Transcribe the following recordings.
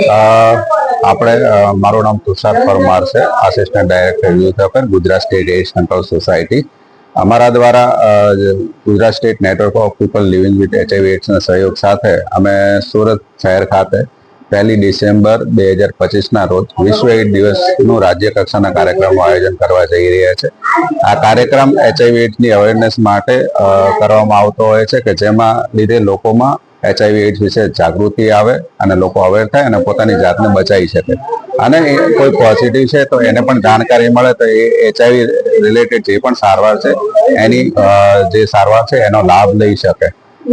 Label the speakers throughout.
Speaker 1: આપણે મારું નામ તુષાર પરમાર છે, assistant director youth affair, Gujarat state AIDS control society. અમારા દ્વારા Gujarat state network of people living with HIV એઇડ્સના સહયોગ સાથે અમે સુરત શહેર ખાતે 1 ડિસેમ્બર 2025ના રોજ વિશ્વ એઇડ્સ દિવસનું રાજ્ય કક્ષાના કાર્યક્રમનું આયોજન કરવા જઈ રહ્યા છે. આ કાર્યક્રમ HIV એઇડ્સની અવેરનેસ માટે કરવામાં આવતો હોય છે કે જેમાં લીધે લોકોમાં HIV એઇડ્સ વિશે જાગૃતિ આવે અને લોકો અવેર થાય અને પોતાની જાતને બચાવી શકે. અને કોઈ પોઝિટિવ છે તો એને પણ જાણકારી મળે તો એ HIV રિલેટેડ જે પણ સારવાર છે એની જે સારવાર છે એનો લાભ લઈ શકે.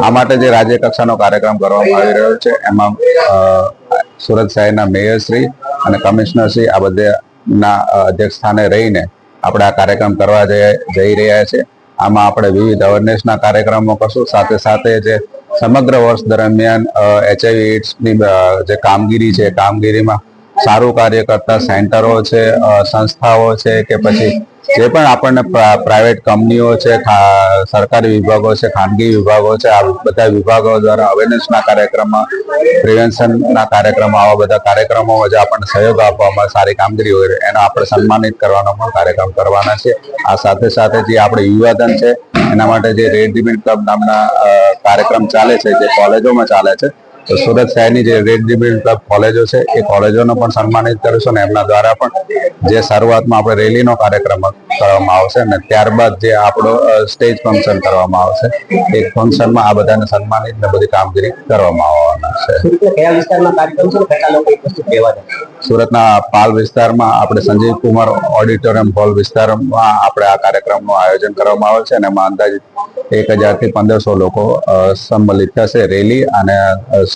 Speaker 1: આ માટે જે રાજ્ય કક્ષાનો કાર્યક્રમ કરવામાં આવી રહ્યો છે એમાં સુરત શહેરના મેયરશ્રી અને કમિશનરશ્રી આ બધાના અધ્યક્ષ સ્થાને રહીને આપણે આ કાર્યક્રમ કરવા જઈ રહ્યા છે. આમાં આપણે વિવિધ અવેરનેસના કાર્યક્રમો કરશું, સાથે સાથે જે સમગ્ર વર્ષ દરમિયાન HIV એઇડ્સની જે કામગીરી છે કામગીરીમાં સારું કાર્ય કરતા સેન્ટરો છે, સંસ્થાઓ છે કે પછી જે પણ આપણને પ્રાઇવેટ કંપનીઓ છે, સરકારી વિભાગો છે, ખાનગી વિભાગો છે, આ બધા વિભાગો દ્વારા અવેરનેસના કાર્યક્રમમાં, પ્રિવેન્શનના કાર્યક્રમો, આવા બધા કાર્યક્રમોમાં જે આપણને સહયોગ આપવામાં સારી કામગીરી હોય એનો આપણે સન્માનિત કરવાનો પણ કાર્યક્રમ કરવાના છે. આ સાથે સાથે જે આપણે યુવાધન છે એના માટે જે રેડ રિબન ક્લબ નામના કાર્યક્રમ ચાલે છે, જે કોલેજોમાં ચાલે છે, તો સુરત શહેરની જે રેડ રિબન ક્લબ કોલેજો છે એ કોલેજોનો પણ સન્માનિત કરીશું અને એમના દ્વારા પણ જે શરૂઆતમાં આપણે રેલીનો કાર્યક્રમ કરવામાં આવશે અને ત્યારબાદ જે આપણો સ્ટેજ ફંક્શન કરવામાં આવશે એ ફંક્શનમાં આ બધાને સન્માનિત ને બધી કામગીરી કરવામાં આવવાના છે. સુરતના પાલ વિસ્તારમાં આપણે સંજીવ કુમાર ઓડિટોરિયમ હોલ વિસ્તારમાં આપણે આ કાર્યક્રમનું આયોજન કરવામાં આવે છે અને એમાં અંદાજિત 1000 થી 1500 લોકો સંમલિત થશે. રેલી અને